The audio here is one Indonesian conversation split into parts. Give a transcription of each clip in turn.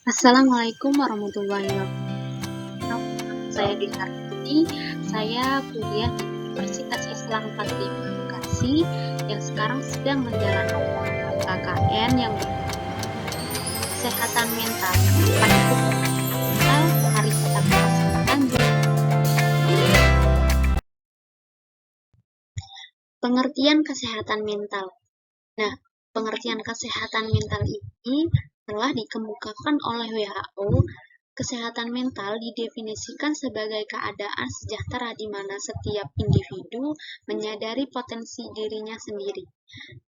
Assalamualaikum warahmatullahi wabarakatuh. Saya di hari ini, saya kuliah di Universitas Islam 45 Bekasi yang sekarang sedang menjalani KKN yang kesehatan mental. Mental Hari Kesehatan Pengertian kesehatan mental. Nah, pengertian kesehatan mental ini telah dikemukakan oleh WHO. Kesehatan mental didefinisikan sebagai keadaan sejahtera di mana setiap individu menyadari potensi dirinya sendiri,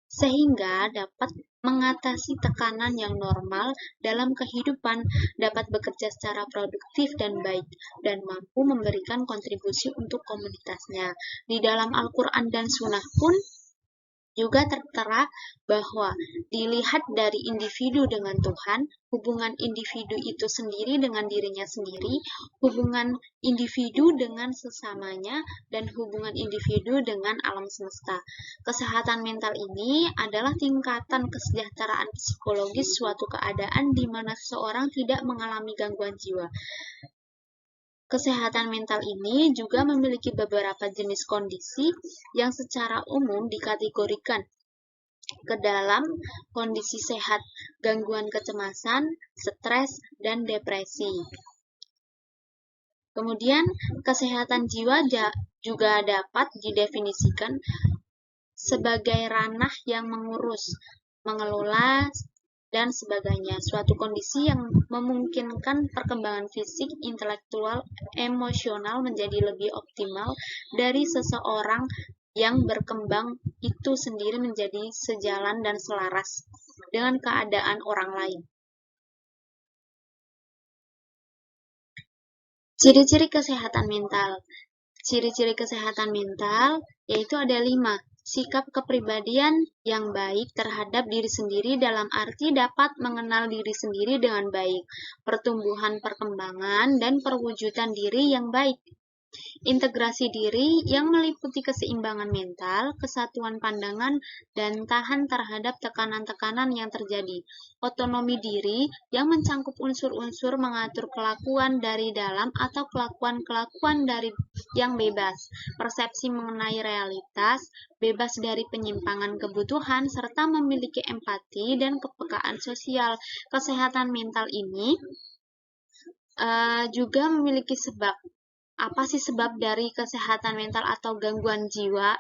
sehingga dapat mengatasi tekanan yang normal dalam kehidupan, dapat bekerja secara produktif dan baik, dan mampu memberikan kontribusi untuk komunitasnya. Di dalam Al-Quran dan Sunnah pun juga tertera bahwa dilihat dari individu dengan Tuhan, hubungan individu itu sendiri dengan dirinya sendiri, hubungan individu dengan sesamanya, dan hubungan individu dengan alam semesta. Kesehatan mental ini adalah tingkatan kesejahteraan psikologis suatu keadaan di mana seseorang tidak mengalami gangguan jiwa. Kesehatan mental ini juga memiliki beberapa jenis kondisi yang secara umum dikategorikan ke dalam kondisi sehat, gangguan kecemasan, stres, dan depresi. Kemudian, kesehatan jiwa juga dapat didefinisikan sebagai ranah yang mengurus, mengelola, dan sebagainya. Suatu kondisi yang memungkinkan perkembangan fisik, intelektual, emosional menjadi lebih optimal dari seseorang yang berkembang itu sendiri menjadi sejalan dan selaras dengan keadaan orang lain. Ciri-ciri kesehatan mental. Ciri-ciri kesehatan mental yaitu ada 5. Sikap kepribadian yang baik terhadap diri sendiri dalam arti dapat mengenal diri sendiri dengan baik, pertumbuhan perkembangan dan perwujudan diri yang baik. Integrasi diri yang meliputi keseimbangan mental, kesatuan pandangan, dan tahan terhadap tekanan-tekanan yang terjadi. Otonomi diri yang mencangkup unsur-unsur mengatur kelakuan dari dalam atau kelakuan-kelakuan dari yang bebas. Persepsi mengenai realitas, bebas dari penyimpangan kebutuhan, serta memiliki empati dan kepekaan sosial. Kesehatan mental ini juga memiliki sebab. Apa sih sebab dari kesehatan mental atau gangguan jiwa?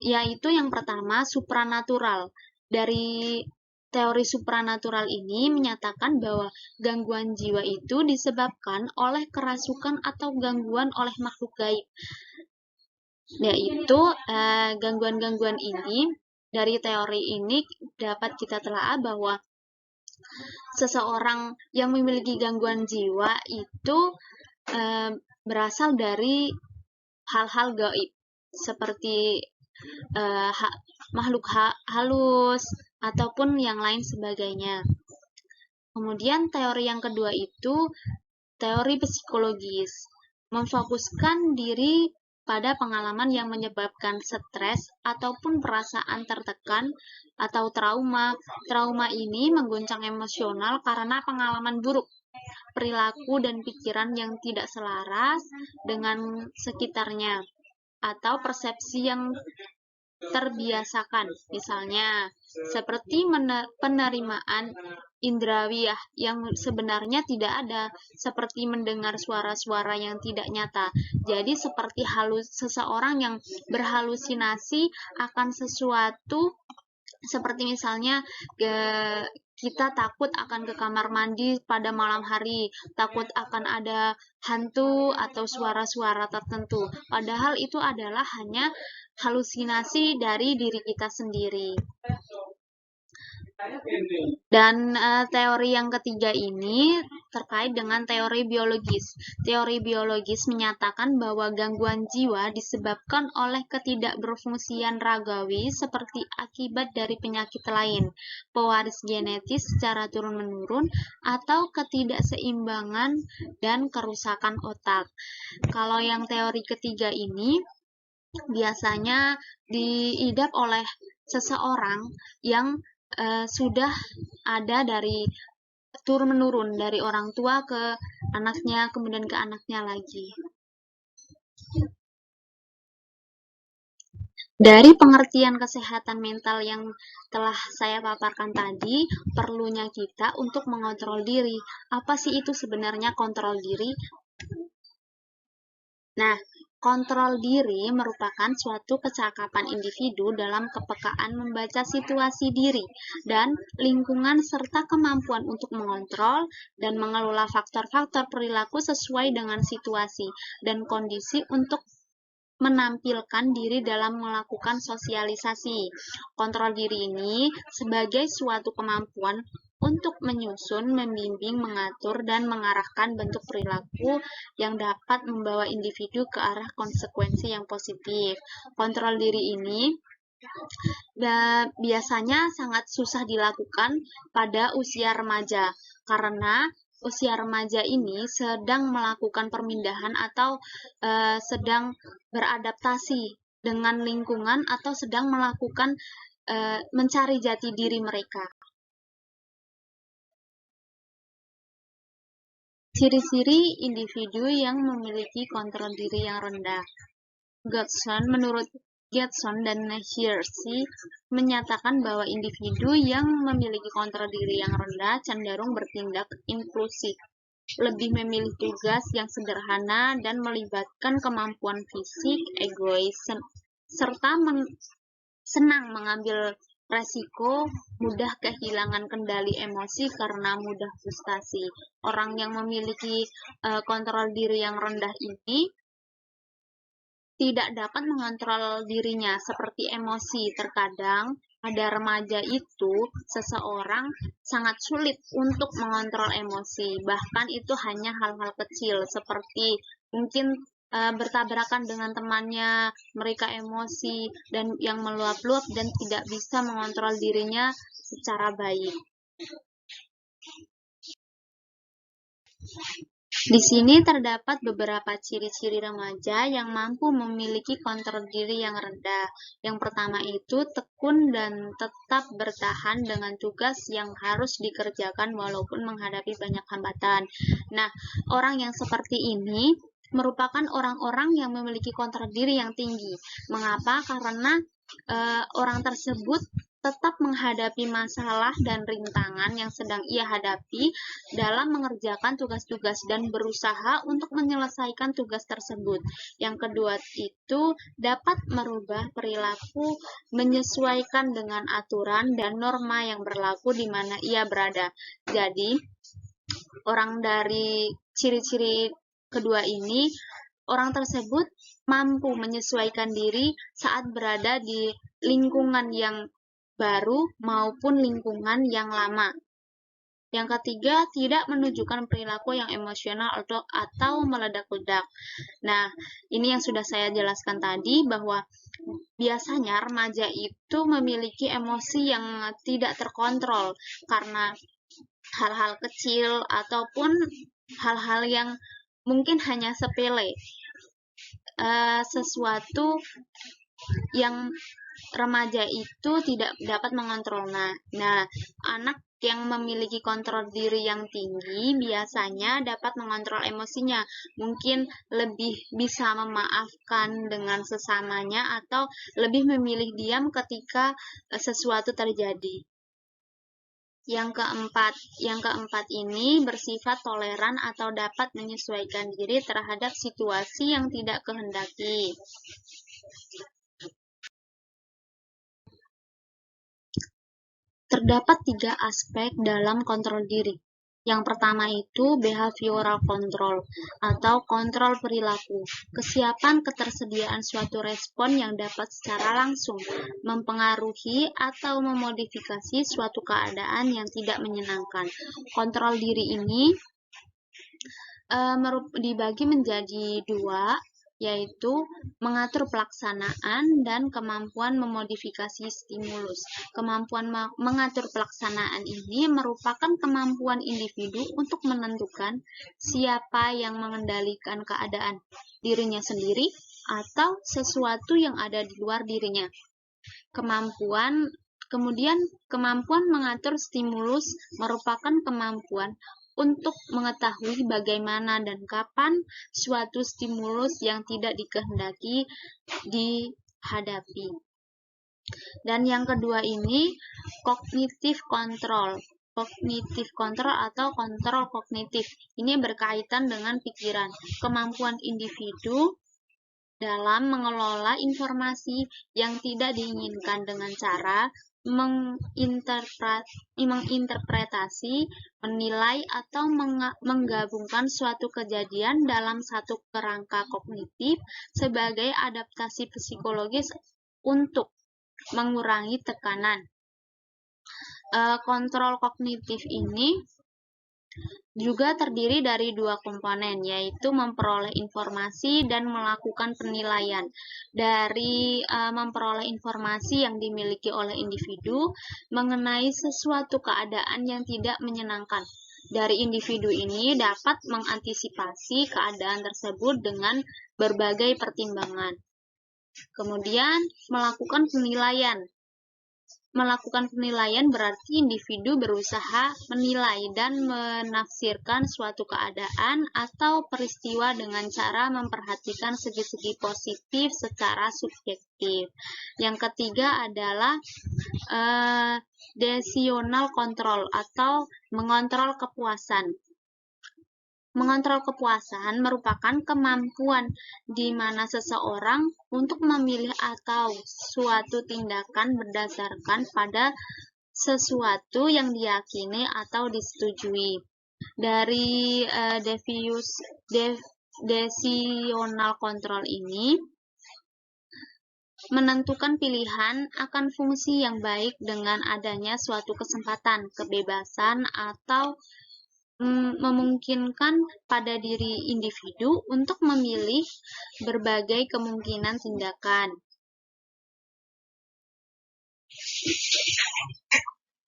Yaitu yang pertama, supranatural. Dari teori supranatural ini menyatakan bahwa gangguan jiwa itu disebabkan oleh kerasukan atau gangguan oleh makhluk gaib. Yaitu gangguan-gangguan ini, dari teori ini dapat kita telaah bahwa seseorang yang memiliki gangguan jiwa itu berasal dari hal-hal gaib seperti makhluk halus ataupun yang lain sebagainya. Kemudian teori yang kedua itu teori psikologis, memfokuskan diri pada pengalaman yang menyebabkan stres ataupun perasaan tertekan atau trauma. Trauma ini mengguncang emosional karena pengalaman buruk, perilaku dan pikiran yang tidak selaras dengan sekitarnya, atau persepsi yang terbiasakan, misalnya seperti penerimaan indrawiyah yang sebenarnya tidak ada, seperti mendengar suara-suara yang tidak nyata. Jadi seperti seseorang yang berhalusinasi akan sesuatu, seperti misalnya kita takut akan ke kamar mandi pada malam hari, takut akan ada hantu atau suara-suara tertentu. Padahal itu adalah hanya halusinasi dari diri kita sendiri. Dan teori yang ketiga ini terkait dengan teori biologis. Teori biologis menyatakan bahwa gangguan jiwa disebabkan oleh ketidakberfungsian ragawi seperti akibat dari penyakit lain, pewaris genetis secara turun-menurun, atau ketidakseimbangan dan kerusakan otak. Kalau yang teori ketiga ini biasanya diidap oleh seseorang yang sudah ada dari turun-menurun dari orang tua ke anaknya, kemudian ke anaknya lagi. Dari pengertian kesehatan mental yang telah saya paparkan tadi, perlunya kita untuk mengontrol diri. Apa sih itu sebenarnya kontrol diri? Nah, kontrol diri merupakan suatu kecakapan individu dalam kepekaan membaca situasi diri dan lingkungan serta kemampuan untuk mengontrol dan mengelola faktor-faktor perilaku sesuai dengan situasi dan kondisi untuk menampilkan diri dalam melakukan sosialisasi. Kontrol diri ini sebagai suatu kemampuan untuk menyusun, membimbing, mengatur, dan mengarahkan bentuk perilaku yang dapat membawa individu ke arah konsekuensi yang positif. Kontrol diri ini biasanya sangat susah dilakukan pada usia remaja, karena usia remaja ini sedang melakukan permindahan atau sedang beradaptasi dengan lingkungan atau sedang melakukan mencari jati diri mereka. Ciri-ciri individu yang memiliki kontrol diri yang rendah. Menurut Getson dan Hirsi menyatakan bahwa individu yang memiliki kontrol diri yang rendah cenderung bertindak impulsif, lebih memilih tugas yang sederhana dan melibatkan kemampuan fisik, egois, serta senang mengambil resiko, mudah kehilangan kendali emosi karena mudah frustasi. Orang yang memiliki kontrol diri yang rendah ini tidak dapat mengontrol dirinya seperti emosi. Terkadang pada remaja itu seseorang sangat sulit untuk mengontrol emosi, bahkan itu hanya hal-hal kecil seperti mungkin bertabrakan dengan temannya, mereka emosi dan yang meluap-luap dan tidak bisa mengontrol dirinya secara baik. Di sini terdapat beberapa ciri-ciri remaja yang mampu memiliki kontrol diri yang rendah. Yang pertama itu tekun dan tetap bertahan dengan tugas yang harus dikerjakan walaupun menghadapi banyak hambatan. Nah, orang yang seperti ini merupakan orang-orang yang memiliki kontrol diri yang tinggi. Mengapa? Karena orang tersebut tetap menghadapi masalah dan rintangan yang sedang ia hadapi dalam mengerjakan tugas-tugas dan berusaha untuk menyelesaikan tugas tersebut. Yang kedua itu dapat merubah perilaku menyesuaikan dengan aturan dan norma yang berlaku di mana ia berada. Jadi, orang dari ciri-ciri kedua ini, orang tersebut mampu menyesuaikan diri saat berada di lingkungan yang baru maupun lingkungan yang lama. Yang ketiga, tidak menunjukkan perilaku yang emosional atau meledak-ledak. Nah, ini yang sudah saya jelaskan tadi bahwa biasanya remaja itu memiliki emosi yang tidak terkontrol karena hal-hal kecil ataupun hal-hal yang mungkin hanya sepele. Sesuatu yang remaja itu tidak dapat mengontrol. Nah, anak yang memiliki kontrol diri yang tinggi biasanya dapat mengontrol emosinya, mungkin lebih bisa memaafkan dengan sesamanya atau lebih memilih diam ketika sesuatu terjadi. Yang keempat ini bersifat toleran atau dapat menyesuaikan diri terhadap situasi yang tidak kehendaki. Terdapat 3 aspek dalam kontrol diri. Yang pertama itu behavioral control atau kontrol perilaku, kesiapan ketersediaan suatu respon yang dapat secara langsung mempengaruhi atau memodifikasi suatu keadaan yang tidak menyenangkan. Kontrol diri ini dibagi menjadi 2, yaitu mengatur pelaksanaan dan kemampuan memodifikasi stimulus. Kemampuan mengatur pelaksanaan ini merupakan kemampuan individu untuk menentukan siapa yang mengendalikan keadaan, dirinya sendiri atau sesuatu yang ada di luar dirinya. Kemudian, kemampuan mengatur stimulus merupakan kemampuan untuk mengetahui bagaimana dan kapan suatu stimulus yang tidak dikehendaki dihadapi. Dan yang kedua ini, cognitive control. Cognitive control atau kontrol kognitif. Ini berkaitan dengan pikiran. Kemampuan individu dalam mengelola informasi yang tidak diinginkan dengan cara menginterpretasi, menilai, atau menggabungkan suatu kejadian dalam satu kerangka kognitif sebagai adaptasi psikologis untuk mengurangi tekanan. Kontrol kognitif ini juga terdiri dari dua komponen, yaitu memperoleh informasi dan melakukan penilaian. Dari memperoleh informasi yang dimiliki oleh individu mengenai sesuatu keadaan yang tidak menyenangkan. Dari individu ini dapat mengantisipasi keadaan tersebut dengan berbagai pertimbangan. Kemudian, melakukan penilaian. Melakukan penilaian berarti individu berusaha menilai dan menafsirkan suatu keadaan atau peristiwa dengan cara memperhatikan segi-segi positif secara subjektif. Yang ketiga adalah decisional control atau mengontrol kepuasan. Mengontrol kepuasan merupakan kemampuan di mana seseorang untuk memilih atau suatu tindakan berdasarkan pada sesuatu yang diyakini atau disetujui. Dari decisional control ini menentukan pilihan akan fungsi yang baik dengan adanya suatu kesempatan, kebebasan, atau memungkinkan pada diri individu untuk memilih berbagai kemungkinan tindakan.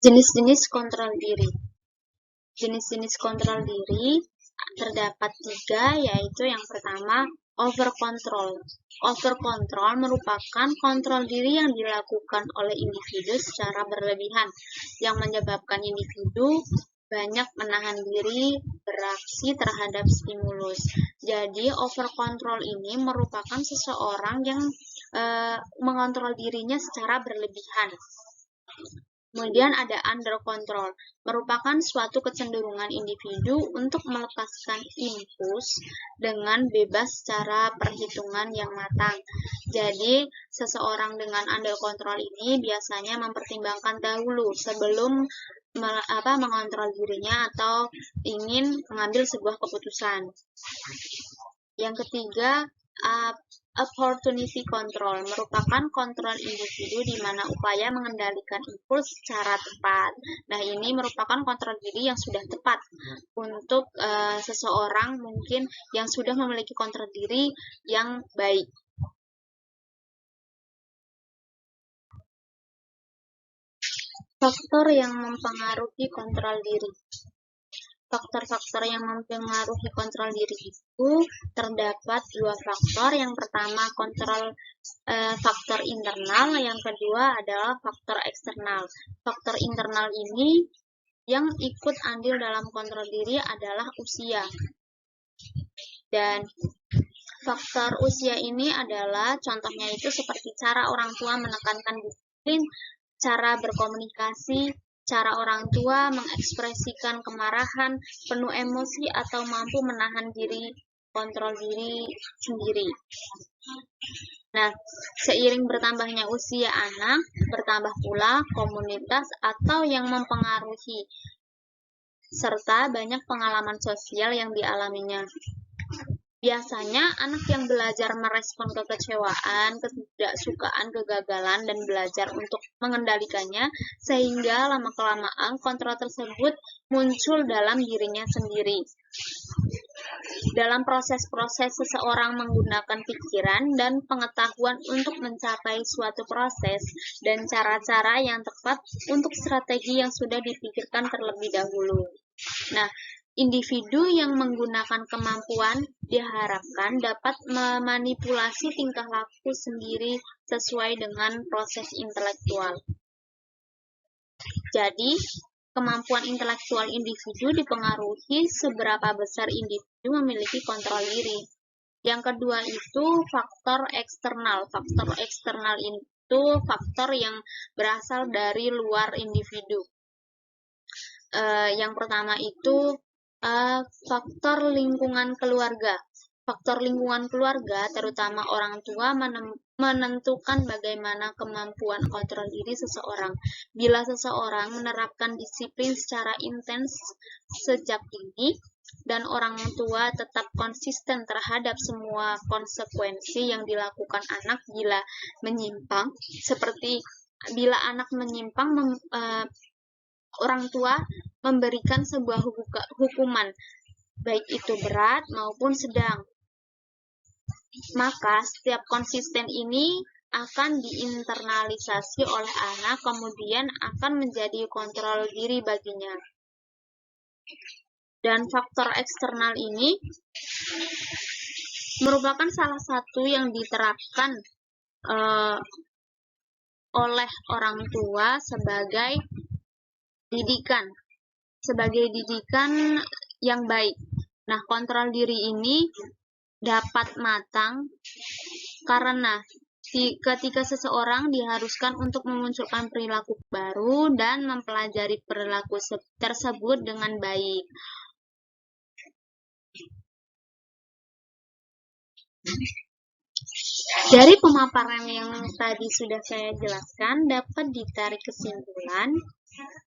Jenis-jenis kontrol diri. Jenis-jenis kontrol diri terdapat 3, yaitu yang pertama, over control. Over control merupakan kontrol diri yang dilakukan oleh individu secara berlebihan, yang menyebabkan individu banyak menahan diri bereaksi terhadap stimulus. Jadi, over control ini merupakan seseorang yang mengontrol dirinya secara berlebihan. Kemudian ada under control, merupakan suatu kecenderungan individu untuk melepaskan impuls dengan bebas secara perhitungan yang matang. Jadi, seseorang dengan under control ini biasanya mempertimbangkan dahulu sebelum mengontrol dirinya atau ingin mengambil sebuah keputusan. Yang ketiga, opportunity control merupakan kontrol individu di mana upaya mengendalikan impuls secara tepat. Nah, ini merupakan kontrol diri yang sudah tepat untuk seseorang mungkin yang sudah memiliki kontrol diri yang baik. Faktor yang mempengaruhi kontrol diri. Faktor-faktor yang mempengaruhi kontrol diri itu terdapat 2 faktor. Yang pertama faktor internal, yang kedua adalah faktor eksternal. Faktor internal ini yang ikut andil dalam kontrol diri adalah usia. Dan faktor usia ini adalah contohnya itu seperti cara orang tua menekankan disiplin, cara berkomunikasi, cara orang tua mengekspresikan kemarahan, penuh emosi, atau mampu menahan diri, kontrol diri sendiri. Nah, seiring bertambahnya usia anak, bertambah pula komunitas atau yang mempengaruhi, serta banyak pengalaman sosial yang dialaminya. Biasanya, anak yang belajar merespon kekecewaan, ketidaksukaan, kegagalan, dan belajar untuk mengendalikannya, sehingga lama-kelamaan kontrol tersebut muncul dalam dirinya sendiri. Dalam proses-proses seseorang menggunakan pikiran dan pengetahuan untuk mencapai suatu proses dan cara-cara yang tepat untuk strategi yang sudah dipikirkan terlebih dahulu. Nah, individu yang menggunakan kemampuan diharapkan dapat memanipulasi tingkah laku sendiri sesuai dengan proses intelektual. Jadi, kemampuan intelektual individu dipengaruhi seberapa besar individu memiliki kontrol diri. Yang kedua itu faktor eksternal. Faktor eksternal itu faktor yang berasal dari luar individu. Yang pertama itu faktor lingkungan keluarga. Faktor lingkungan keluarga, terutama orang tua, menentukan bagaimana kemampuan kontrol diri seseorang. Bila seseorang menerapkan disiplin secara intens sejak dini, dan orang tua tetap konsisten terhadap semua konsekuensi yang dilakukan anak bila menyimpang, seperti bila anak menyimpang, orang tua memberikan sebuah hukuman, baik itu berat maupun sedang. Maka setiap konsisten ini akan diinternalisasi oleh anak, kemudian akan menjadi kontrol diri baginya. Dan faktor eksternal ini merupakan salah satu yang diterapkan oleh orang tua sebagai didikan yang baik. Nah, kontrol diri ini dapat matang karena ketika seseorang diharuskan untuk memunculkan perilaku baru dan mempelajari perilaku tersebut dengan baik. Dari pemaparan yang tadi sudah saya jelaskan, dapat ditarik kesimpulan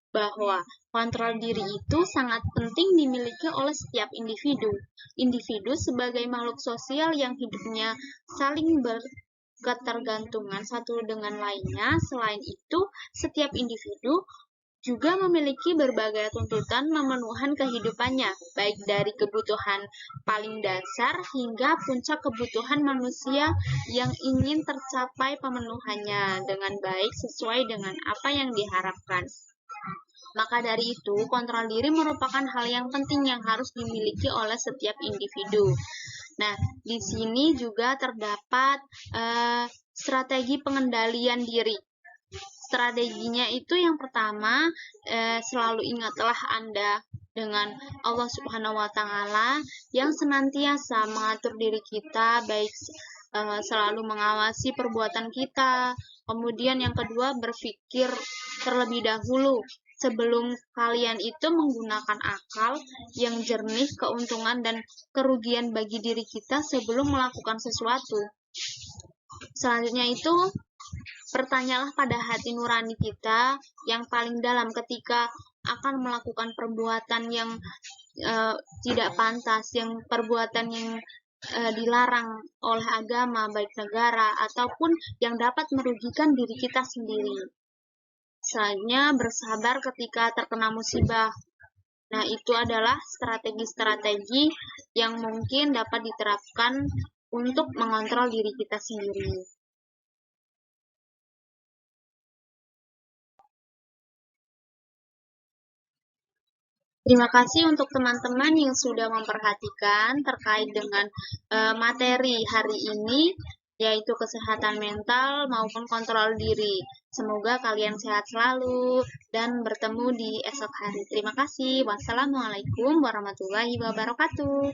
bahwa kontrol diri itu sangat penting dimiliki oleh setiap individu. Individu sebagai makhluk sosial yang hidupnya saling berketergantungan satu dengan lainnya. Selain itu, setiap individu juga memiliki berbagai tuntutan memenuhi kehidupannya, baik dari kebutuhan paling dasar hingga puncak kebutuhan manusia yang ingin tercapai pemenuhannya dengan baik sesuai dengan apa yang diharapkan. Maka dari itu, kontrol diri merupakan hal yang penting yang harus dimiliki oleh setiap individu. Nah, di sini juga terdapat strategi pengendalian diri. Strateginya itu yang pertama, selalu ingatlah Anda dengan Allah Subhanahu wa Ta'ala yang senantiasa mengatur diri kita, baik selalu mengawasi perbuatan kita. Kemudian yang kedua, berpikir terlebih dahulu sebelum kalian itu menggunakan akal yang jernih, keuntungan dan kerugian bagi diri kita sebelum melakukan sesuatu. Selanjutnya itu, bertanyalah pada hati nurani kita yang paling dalam ketika akan melakukan perbuatan yang tidak pantas, yang perbuatan yang dilarang oleh agama, baik negara, ataupun yang dapat merugikan diri kita sendiri. Selanjutnya, bersabar ketika terkena musibah. Nah, itu adalah strategi-strategi yang mungkin dapat diterapkan untuk mengontrol diri kita sendiri. Terima kasih untuk teman-teman yang sudah memperhatikan terkait dengan materi hari ini, yaitu kesehatan mental maupun kontrol diri. Semoga kalian sehat selalu dan bertemu di esok hari. Terima kasih. Wassalamualaikum warahmatullahi wabarakatuh.